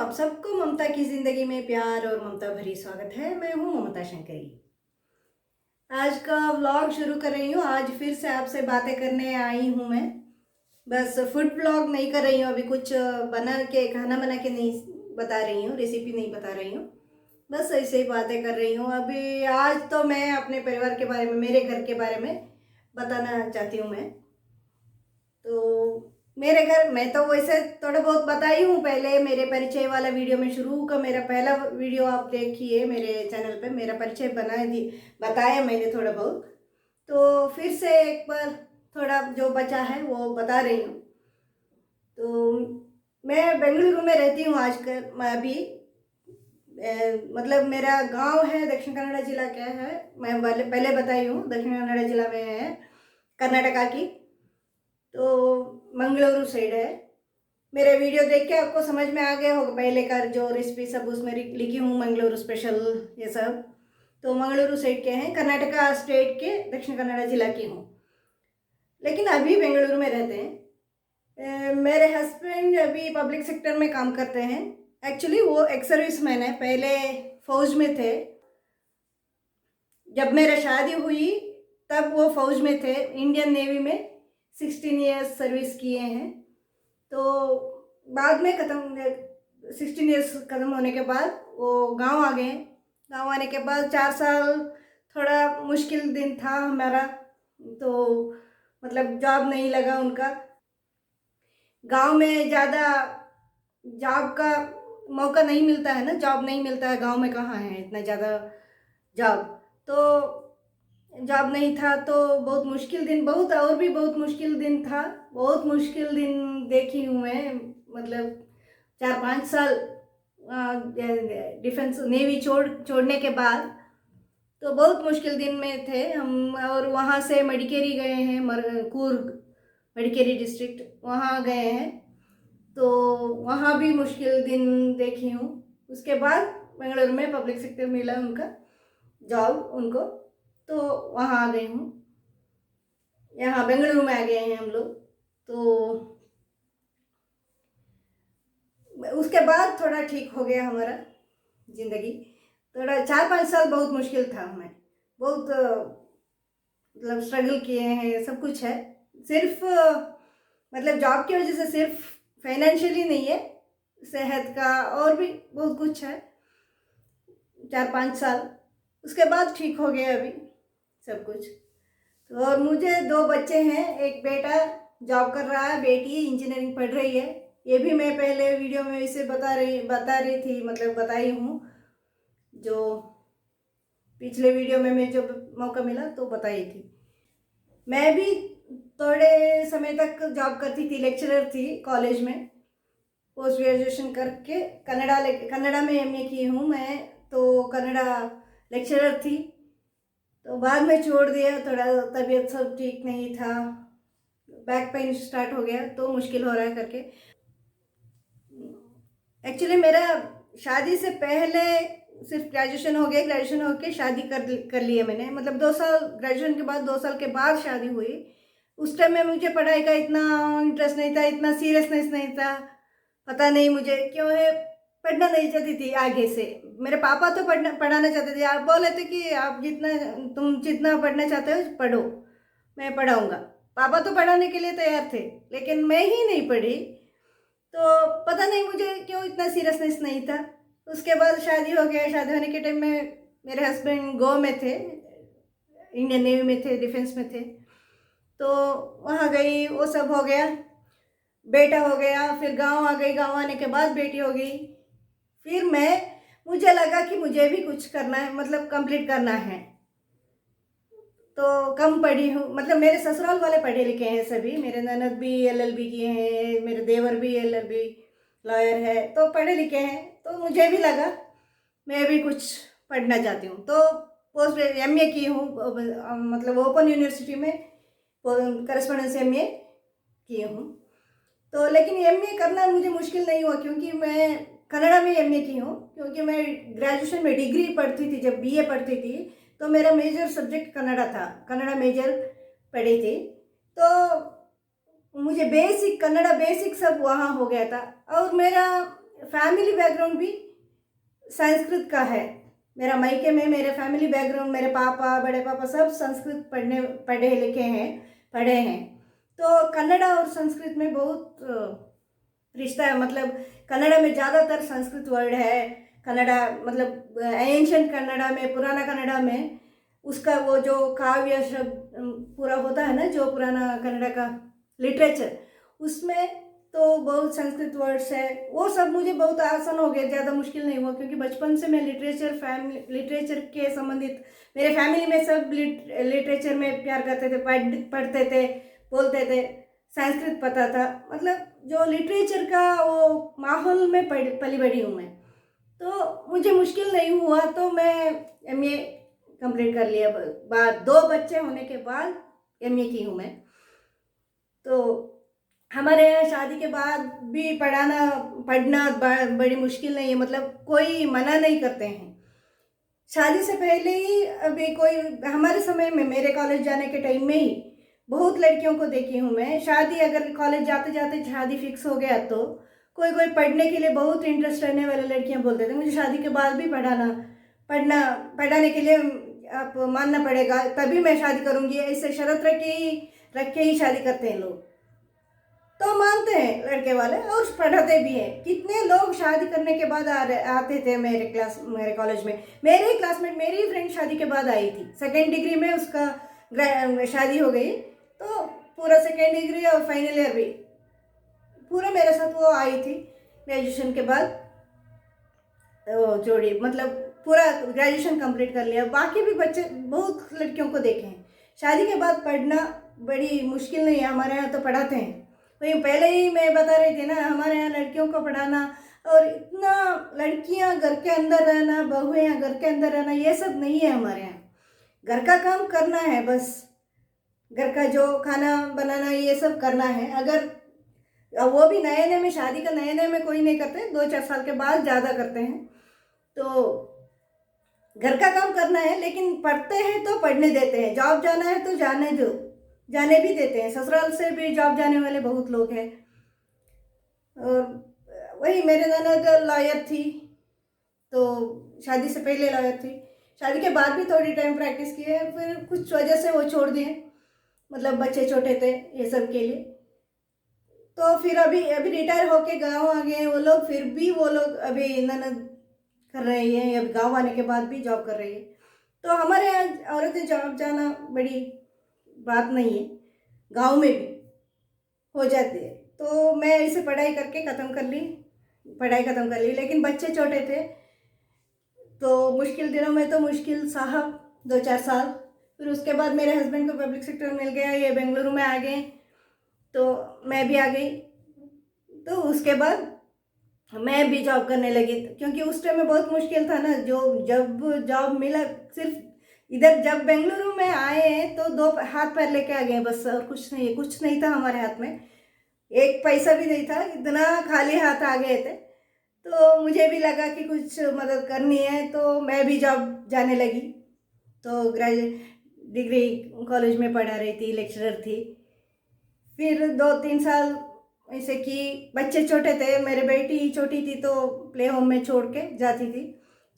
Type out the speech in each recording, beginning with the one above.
आप सबको ममता की ज़िंदगी में प्यार और ममता भरी स्वागत है। मैं हूँ ममता शंकरी। आज का व्लॉग शुरू कर रही हूँ। आज फिर से आपसे बातें करने आई हूँ मैं। बस फूड व्लॉग नहीं कर रही हूँ अभी, कुछ खाना बना के नहीं बता रही हूँ, रेसिपी नहीं बता रही हूँ। बस ऐसे ही बातें कर रही हूँ। अभी आज तो मैं अपने परिवार के बारे में, मेरे घर के बारे में बताना चाहती हूँ मैं। तो मेरे घर मैं तो वैसे थोड़ा बहुत बताई हूँ पहले, मेरे परिचय वाला वीडियो में, शुरू का मेरा पहला वीडियो आप देखिए मेरे चैनल पे, मेरा परिचय बताया मैंने थोड़ा बहुत। तो फिर से एक बार थोड़ा जो बचा है वो बता रही हूँ। तो मैं बेंगलुरु में रहती हूँ आजकल। मैं अभी मतलब मेरा गांव है दक्षिण कन्नड़ जिला क्या है, मैं पहले बताई हूँ, दक्षिण कन्नड़ जिला में है, कर्नाटका की। तो मंगलुरु साइड है। मेरे वीडियो देख के आपको समझ में आ गया होगा, पहले का जो रेसिपी सब उसमें लिखी हूँ, मंगलुरु स्पेशल ये सब। तो मंगलुरु साइड के हैं, कर्नाटका स्टेट के दक्षिण कन्नड़ जिला की हूँ, लेकिन अभी बेंगलुरु में रहते हैं। मेरे हस्बैंड अभी पब्लिक सेक्टर में काम करते हैं। एक्चुअली वो एक्स सर्विस मैन है, पहले फौज में थे। जब मेरा शादी हुई तब वो फौज में थे, इंडियन नेवी में 16 ईयर्स सर्विस किए हैं। तो बाद में ख़त्म, 16 ईयर्स ख़त्म होने के बाद वो गांव आ गए। गांव आने के बाद 4 साल थोड़ा मुश्किल दिन था हमारा। तो मतलब जॉब नहीं लगा उनका, गांव में ज़्यादा जॉब का मौका नहीं मिलता है ना, जॉब नहीं मिलता है गांव में, कहाँ है इतना ज़्यादा जॉब। तो जॉब नहीं था तो बहुत मुश्किल दिन, बहुत और भी बहुत मुश्किल दिन था। बहुत मुश्किल दिन देखी हूँ मैं, मतलब 4-5 साल डिफेंस नेवी छोड़ने के बाद तो बहुत मुश्किल दिन में थे हम। और वहाँ से मडिकेरी गए हैं, कूर्ग मडिकेरी डिस्ट्रिक्ट, वहाँ गए हैं। तो वहाँ भी मुश्किल दिन देखी हूँ। उसके बाद बेंगलुरु में पब्लिक सेक्टर मिला उनका जॉब उनको, तो वहाँ आ गई हूँ। यहाँ बेंगलुरु में आ गए हैं हम लोग। तो उसके बाद थोड़ा ठीक हो गया हमारा ज़िंदगी। थोड़ा 4-5 साल बहुत मुश्किल था, हमें बहुत मतलब स्ट्रगल किए हैं, सब कुछ है। सिर्फ मतलब जॉब की वजह से सिर्फ फाइनेंशियली नहीं है, सेहत का और भी बहुत कुछ है। 4-5 साल उसके बाद ठीक हो गया अभी सब कुछ। तो और मुझे 2 बच्चे हैं, एक बेटा जॉब कर रहा है, बेटी इंजीनियरिंग पढ़ रही है। ये भी मैं पहले वीडियो में इसे बता रही थी, मतलब बताई हूँ। जो पिछले वीडियो में मैं जब मौका मिला तो बताई थी। मैं भी थोड़े समय तक जॉब करती थी, लेक्चरर थी कॉलेज में। पोस्ट ग्रेजुएशन करके कन्नड़ा में एमए की हूँ मैं। तो कन्नड़ा लेक्चरर थी, तो बाद में छोड़ दिया, थोड़ा तबीयत सब ठीक नहीं था, बैक पेन स्टार्ट हो गया, तो मुश्किल हो रहा है करके। एक्चुअली मेरा शादी से पहले सिर्फ ग्रेजुएशन हो गया, ग्रेजुएशन होके शादी कर लिया मैंने, मतलब 2 साल ग्रेजुएशन के बाद, 2 साल के बाद शादी हुई। उस टाइम में मुझे पढ़ाई का इतना इंटरेस्ट नहीं था, इतना सीरियसनेस नहीं था, पता नहीं मुझे क्यों है, पढ़ना नहीं चाहती थी आगे से। मेरे पापा तो पढ़ाना चाहते थे, आप बोले थे कि आप तुम जितना पढ़ना चाहते हो पढ़ो, मैं पढ़ाऊँगा। पापा तो पढ़ाने के लिए तैयार थे, लेकिन मैं ही नहीं पढ़ी। तो पता नहीं मुझे क्यों इतना सीरियसनेस नहीं था। उसके बाद शादी हो गया। शादी होने के टाइम में मेरे हस्बैंड गो में थे, इंडियन नेवी में थे, डिफेंस में थे। तो वहाँ गई, वो सब हो गया, बेटा हो गया, फिर गांव आ गई, गांव आने के बाद बेटी हो गई। फिर मुझे लगा कि मुझे भी कुछ करना है, मतलब कंप्लीट करना है। तो कम पढ़ी हूँ, मतलब मेरे ससुराल वाले पढ़े लिखे हैं सभी, मेरे ननद भी एलएलबी किए हैं, मेरे देवर भी एलएलबी लॉयर है, तो पढ़े लिखे हैं। तो मुझे भी लगा मैं भी कुछ पढ़ना चाहती हूँ, तो पोस्ट एमए की हूँ, मतलब ओपन यूनिवर्सिटी में करस्पॉन्डेंस एमए की हूँ। तो लेकिन एमए करना मुझे मुश्किल नहीं हुआ, क्योंकि मैं कन्नड़ा में एमए की हूँ। क्योंकि मैं ग्रेजुएशन में डिग्री पढ़ती थी, जब बीए पढ़ती थी, तो मेरा मेजर सब्जेक्ट कन्नड़ा था, कन्नड़ा मेजर पढ़ी थी। तो मुझे बेसिक कन्नड़ा बेसिक सब वहाँ हो गया था। और मेरा फैमिली बैकग्राउंड भी संस्कृत का है। मेरा मायके में मेरे फैमिली बैकग्राउंड, मेरे पापा बड़े पापा सब संस्कृत पढ़े लिखे हैं, पढ़े हैं। तो कन्नड़ा और संस्कृत में बहुत रिश्ता है। मतलब कन्नड़ा में ज़्यादातर संस्कृत वर्ड है। कन्नड़ा मतलब एंशंट कन्नड़ा में, पुराना कन्नड़ा में उसका वो जो काव्य शब्द पूरा होता है ना, जो पुराना कन्नड़ा का लिटरेचर, उसमें तो बहुत संस्कृत वर्ड्स है। वो सब मुझे बहुत आसान हो गया, ज़्यादा मुश्किल नहीं हुआ, क्योंकि बचपन से मैं लिटरेचर के संबंधित, मेरे फैमिली में सब लिटरेचर में प्यार करते थे, पढ़ते थे, बोलते थे। संस्कृत पता था, मतलब जो लिटरेचर का वो माहौल में पली बड़ी हूँ मैं, तो मुझे मुश्किल नहीं हुआ। तो मैं एमए कंप्लीट कर लिया। बाद 2 बच्चे होने के बाद एमए की हूँ मैं। तो हमारे यहाँ शादी के बाद भी पढ़ना बड़ी मुश्किल नहीं है, मतलब कोई मना नहीं करते हैं। शादी से पहले ही अभी कोई, हमारे समय में मेरे कॉलेज जाने के टाइम में ही बहुत लड़कियों को देखी हूँ मैं। शादी, अगर कॉलेज जाते जाते शादी फिक्स हो गया तो कोई पढ़ने के लिए बहुत इंटरेस्ट रहने वाले लड़कियाँ बोलते थे मुझे शादी के बाद भी पढ़ाने के लिए आप मानना पड़ेगा, तभी मैं शादी करूँगी, ऐसे शर्त रख के ही शादी करते हैं लोग। तो मानते हैं लड़के वाले और पढ़ाते भी हैं। कितने लोग शादी करने के बाद आते थे मेरे कॉलेज में। मेरे ही क्लासमेट, मेरी ही फ्रेंड शादी के बाद आई थी। 2nd डिग्री में उसका शादी हो गई, तो पूरा 2nd डिग्री और फाइनल ईयर भी पूरा मेरे साथ वो आई थी। ग्रेजुएशन के बाद वो जोड़ी, मतलब पूरा ग्रेजुएशन कंप्लीट कर लिया। बाकी भी बच्चे, बहुत लड़कियों को देखे हैं। शादी के बाद पढ़ना बड़ी मुश्किल नहीं है, हमारे यहाँ तो पढ़ाते हैं। वही पहले ही मैं बता रही थी ना, हमारे यहाँ लड़कियों को पढ़ाना और इतना लड़कियां घर के अंदर रहना, बहुएं घर के अंदर रहना, ये सब नहीं है हमारे यहाँ। घर का काम करना है बस, घर का जो खाना बनाना ये सब करना है। अगर वो भी नए नए में, शादी का नए नए में कोई नहीं करते, 2-4 साल के बाद ज़्यादा करते हैं। तो घर का काम करना है, लेकिन पढ़ते हैं तो पढ़ने देते हैं। जॉब जाना है तो जाने भी देते हैं। ससुराल से भी जॉब जाने वाले बहुत लोग हैं। और वही मेरे ननद लॉयर थी, तो शादी से पहले लॉयर थी। शादी के बाद भी थोड़ी टाइम प्रैक्टिस की है, फिर कुछ वजह से वो छोड़ दिए, मतलब बच्चे छोटे थे ये सब के लिए। तो फिर अभी रिटायर होके गाँव आ गए वो लोग। फिर भी वो लोग अभी ननद कर रही है, अभी गाँव आने के बाद भी जॉब कर रही है। तो हमारे यहाँ औरतें जॉब जाना बड़ी बात नहीं है, गांव में भी हो जाती है। तो मैं इसे पढ़ाई ख़त्म कर ली, लेकिन बच्चे छोटे थे, तो मुश्किल दिनों में तो मुश्किल साहब 2-4 साल। फिर उसके बाद मेरे हस्बैंड को पब्लिक सेक्टर मिल गया, ये बेंगलुरु में आ गए, तो मैं भी आ गई। तो उसके बाद मैं भी जॉब करने लगी, क्योंकि उस टाइम में बहुत मुश्किल था ना। जब जॉब मिला, सिर्फ इधर जब बेंगलुरु में आए हैं तो 2 हाथ पैर लेके आ गए बस, और कुछ नहीं था हमारे हाथ में। 1 पैसा भी नहीं था, इतना खाली हाथ आ गए थे। तो मुझे भी लगा कि कुछ मदद करनी है, तो मैं भी जॉब जाने लगी। तो डिग्री कॉलेज में पढ़ा रही थी, लेक्चरर थी। फिर 2-3 साल ऐसे कि बच्चे छोटे थे, मेरी बेटी छोटी थी, तो प्ले होम में छोड़ के जाती थी।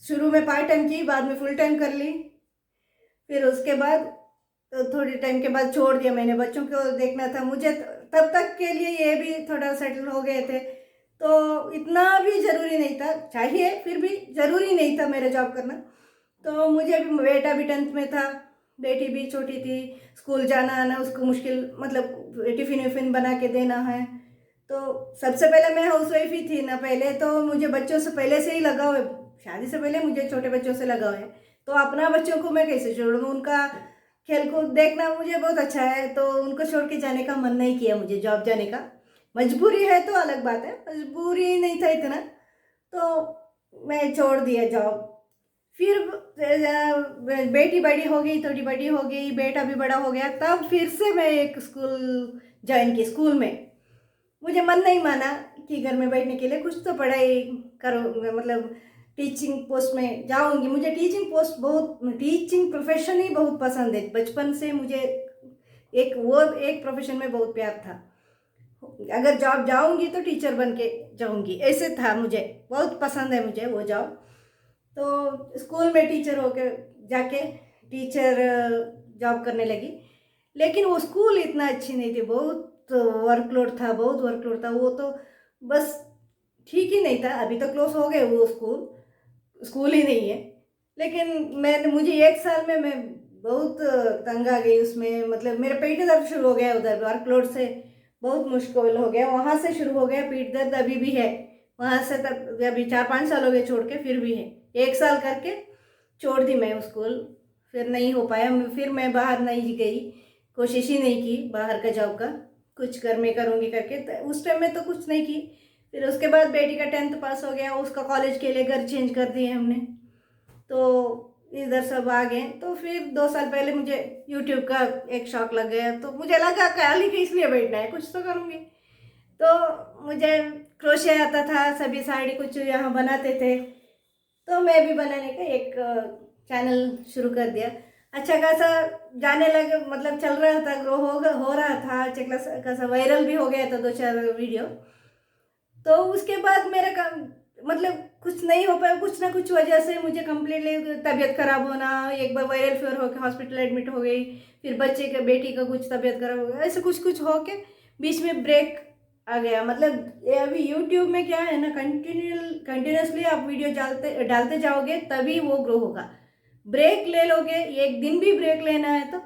शुरू में पार्ट टाइम की, बाद में फुल टाइम कर ली। फिर उसके बाद थोड़ी टाइम के बाद छोड़ दिया मैंने, बच्चों को देखना था मुझे। तब तक के लिए ये भी थोड़ा सेटल हो गए थे, तो इतना भी ज़रूरी नहीं था, चाहिए फिर भी ज़रूरी नहीं था मेरा जॉब करना। तो मुझे भी, बेटा भी 10th में था, बेटी भी छोटी थी, स्कूल जाना आना उसको मुश्किल, मतलब टिफ़िन विफ़िन बना के देना है। तो सबसे पहले मैं हाउस वाइफ ही थी ना पहले, तो मुझे बच्चों से पहले से ही लगाव है। शादी से पहले मुझे छोटे बच्चों से लगाव है, तो अपना बच्चों को मैं कैसे छोड़ूँ। उनका खेल कूद देखना मुझे बहुत अच्छा है, तो उनको छोड़ के जाने का मन नहीं किया मुझे, जॉब जाने का। मजबूरी है तो अलग बात है, मजबूरी नहीं था इतना, तो मैं छोड़ दिया जॉब। फिर बेटी बड़ी हो गई, थोड़ी बड़ी हो गई, बेटा भी बड़ा हो गया, तब फिर से मैं एक स्कूल ज्वाइन की। स्कूल में मुझे मन नहीं माना कि घर में बैठने के लिए, कुछ तो पढ़ाई करो, मतलब टीचिंग पोस्ट में जाऊंगी। मुझे टीचिंग प्रोफेशन ही बहुत पसंद है। बचपन से मुझे एक प्रोफेशन में बहुत प्यार था। अगर जॉब जाऊंगी तो टीचर बन के जाऊंगी, ऐसे था। मुझे बहुत पसंद है मुझे वो जॉब। तो स्कूल में टीचर होके जाके टीचर जॉब करने लगी। लेकिन वो स्कूल इतना अच्छी नहीं थी, बहुत वर्कलोड था, बहुत वर्कलोड था वो तो। बस ठीक ही नहीं था। अभी तो क्लोज हो गए वो स्कूल, स्कूल ही नहीं है। लेकिन मैंने मुझे 1 साल में मैं बहुत तंग आ गई उसमें। मतलब मेरे पेट दर्द शुरू हो गया उधर, वर्कलोड से बहुत मुश्किल हो गया। वहाँ से शुरू हो गया पेट दर्द, अभी भी है। वहाँ से तब अभी 4-5 साल हो गए छोड़ के, फिर भी है। 1 साल करके छोड़ दी मैं वो स्कूल, फिर नहीं हो पाया। फिर मैं बाहर नहीं गई, कोशिश ही नहीं की बाहर का जॉब का, कुछ घर में करूँगी करके। तो उस टाइम में तो कुछ नहीं की। फिर उसके बाद बेटी का 10th पास हो गया, उसका कॉलेज के लिए घर चेंज कर दिए हमने, तो इधर सब आ गए। तो फिर 2 साल पहले मुझे यूट्यूब का एक शौक लग गया। तो मुझे लगा खाली के इसलिए बैठना है, कुछ तो करूँगी। तो मुझे क्रोशे आता था, सभी साड़ी कुछ यहाँ बनाते थे, तो मैं भी बनाने का एक चैनल शुरू कर दिया। अच्छा खासा जाने लगे, मतलब चल रहा था, ग्रो हो रहा था। अच्छा खासा वायरल भी हो गया था 2-4 वीडियो। तो उसके बाद मेरा काम, मतलब कुछ नहीं हो पाया, कुछ ना कुछ वजह से मुझे कम्प्लीटली तबीयत खराब होना। एक बार वायरल फीवर होकर हॉस्पिटल एडमिट हो गई। फिर बच्चे के, बेटी का कुछ तबीयत खराब हो गया, ऐसे कुछ कुछ हो के बीच में ब्रेक आ गया। मतलब ये अभी यूट्यूब में क्या है ना, कंटिन्यूसली आप वीडियो डालते डालते जाओगे तभी वो ग्रो होगा। ब्रेक ले लोगे, एक दिन भी ब्रेक लेना है तो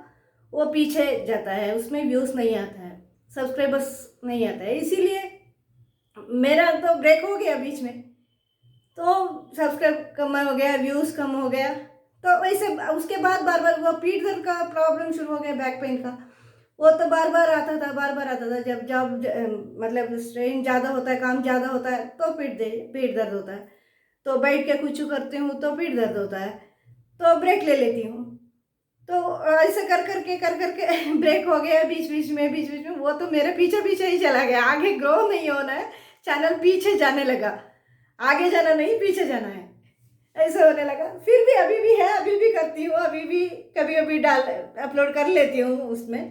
वो पीछे जाता है, उसमें व्यूज़ नहीं आता है, सब्सक्राइबर्स नहीं आता है। इसीलिए मेरा तो ब्रेक हो गया बीच में, तो सब्सक्राइब कम हो गया, व्यूज़ कम हो गया। तो वैसे उसके बाद बार बार वो पीठ दर्द का प्रॉब्लम शुरू हो गया, बैक पेन का। वो तो बार बार आता था, बार बार आता था। जब जब मतलब स्ट्रेन ज़्यादा होता है, काम ज़्यादा होता है तो पीठ दर्द होता है। तो बैठ के कुछ करती हूँ तो पीठ दर्द होता है, तो ब्रेक ले लेती हूँ। तो ऐसे कर करके ब्रेक हो गया बीच बीच में। वो तो मेरे पीछे पीछे ही चला गया, आगे ग्रो नहीं होना है, चैनल पीछे जाने लगा। आगे जाना नहीं, पीछे जाना है, ऐसे होने लगा। फिर भी अभी भी है, अभी भी करती हूँ, अभी भी कभी कभी डाल अपलोड कर लेती हूँ। उसमें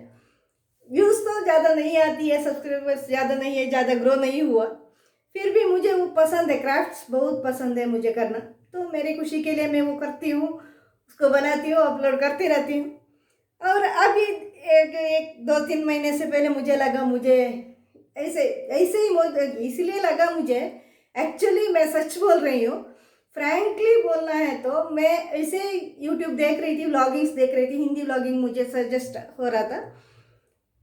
व्यूज़ तो ज़्यादा नहीं आती है, सब्सक्राइबर्स ज़्यादा नहीं है, ज़्यादा ग्रो नहीं हुआ। फिर भी मुझे वो पसंद है, क्राफ्ट्स बहुत पसंद है मुझे करना। तो मेरी खुशी के लिए मैं वो करती हूँ, उसको बनाती हूँ, अपलोड करती रहती हूँ। और अभी एक एक 2-3 महीने से पहले मुझे लगा, मुझे ऐसे ऐसे ही इसलिए लगा मुझे, एक्चुअली मैं सच बोल रही हूँ, फ्रैंकली बोलना है तो मैं ऐसे यूट्यूब देख रही थी, व्लॉगिंग्स देख रही थी, हिंदी व्लॉगिंग मुझे सजेस्ट हो रहा था।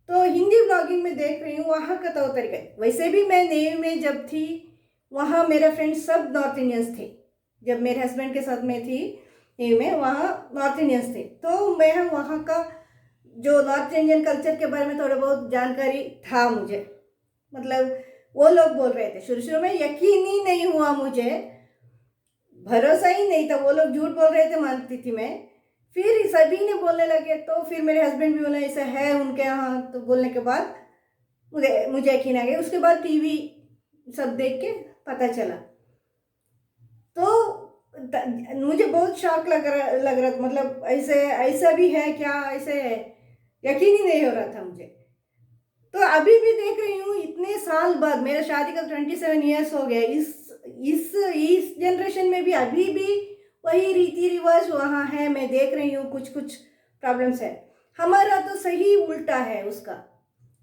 तो हिंदी व्लॉगिंग में देख रही हूँ, वहाँ का तो तरीका, वैसे भी मैं नेवी में जब थी वहाँ मेरे फ्रेंड्स सब नॉर्थ इंडियंस थे। जब मेरे हस्बैंड के साथ में थी नेवी में, वहाँ नॉर्थ इंडियंस थे। तो मैं वहाँ का जो नॉर्थ इंडियन कल्चर के बारे में थोड़ा बहुत जानकारी था मुझे। मतलब वो लोग बोल रहे थे, शुरू शुरू में यकीन ही नहीं हुआ मुझे, भरोसा ही नहीं था। वो लोग झूठ बोल रहे थे, मानती थी मैं। फिर सभी ने बोलने लगे, तो फिर मेरे हस्बैंड भी बोले ऐसा है उनके यहाँ। तो बोलने के बाद मुझे मुझे यकीन आ गया। उसके बाद टीवी सब देख के पता चला। तो मुझे बहुत शौक लग रहा था, मतलब ऐसे ऐसा भी है क्या, ऐसे यकीन ही नहीं हो रहा था मुझे। तो अभी भी देख रही हूँ, इतने साल बाद, मेरा शादी का 27 ईयर्स हो गया, इस जनरेशन में भी अभी भी वही रीति रिवाज वहाँ है। मैं देख रही हूँ कुछ कुछ प्रॉब्लम्स है। हमारा तो सही उल्टा है उसका।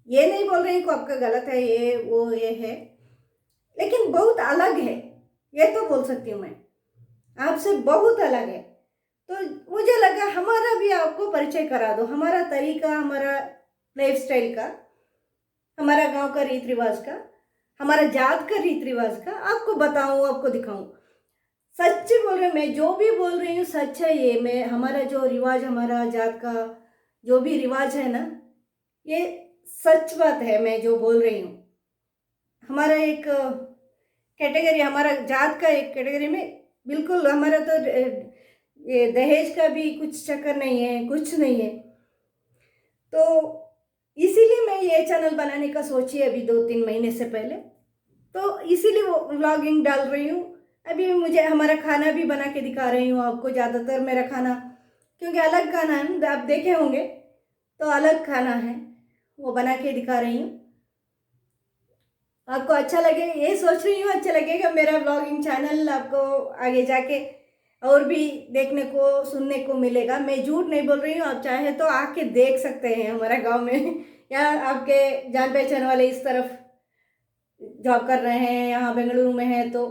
ये नहीं बोल रही कि आपका गलत है, ये वो ये है, लेकिन बहुत अलग है, ये तो बोल सकती हूँ मैं, आपसे बहुत अलग है। तो मुझे लगा हमारा भी आपको परिचय करा दो, हमारा तरीका, हमारा लाइफ स्टाइल का, हमारा गांव का रीत रिवाज का, हमारा जात का रीत रिवाज का आपको बताऊं, आपको दिखाऊं। सच बोल रही, मैं जो भी बोल रही हूँ सच है ये। मैं, हमारा जो रिवाज, हमारा जात का जो भी रिवाज है ना, ये सच बात है मैं जो बोल रही हूँ। हमारा एक कैटेगरी, हमारा जात का एक कैटेगरी में बिल्कुल हमारा तो ये दहेज का भी कुछ चक्कर नहीं है, कुछ नहीं है। तो इसीलिए मैं ये चैनल बनाने का सोची अभी 2-3 महीने से पहले। तो इसीलिए वो व्लॉगिंग डाल रही हूँ। अभी मुझे हमारा खाना भी बना के दिखा रही हूँ आपको, ज़्यादातर मेरा खाना, क्योंकि अलग खाना है, आप देखे होंगे तो अलग खाना है, वो बना के दिखा रही हूँ। आपको अच्छा लगे, ये सोच रही हूँ अच्छा लगेगा मेरा ब्लॉगिंग चैनल, आपको आगे जाके और भी देखने को सुनने को मिलेगा। मैं झूठ नहीं बोल रही हूँ, आप चाहे तो आके देख सकते हैं हमारा गांव में या आपके जान पहचान वाले इस तरफ जॉब कर रहे हैं, यहाँ बेंगलुरु में है तो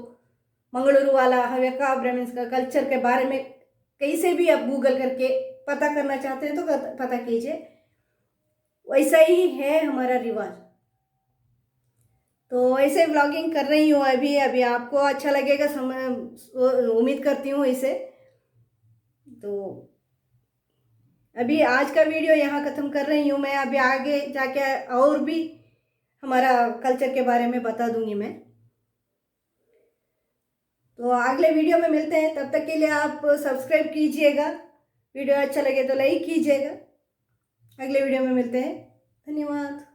मंगलुरु वाला हवेका ब्राह्मण्स का कल्चर के बारे में कहीं से भी आप गूगल करके पता करना चाहते हैं तो पता कीजिए। वैसा ही है हमारा रिवाज। तो ऐसे व्लॉगिंग कर रही हूँ अभी अभी आपको अच्छा लगेगा, उम्मीद करती हूँ इसे। तो अभी आज का वीडियो यहाँ ख़त्म कर रही हूँ मैं, अभी आगे जाके और भी हमारा कल्चर के बारे में बता दूंगी मैं। तो अगले वीडियो में मिलते हैं, तब तक के लिए आप सब्सक्राइब कीजिएगा, वीडियो अच्छा लगे तो लाइक कीजिएगा। अगले वीडियो में मिलते हैं, धन्यवाद।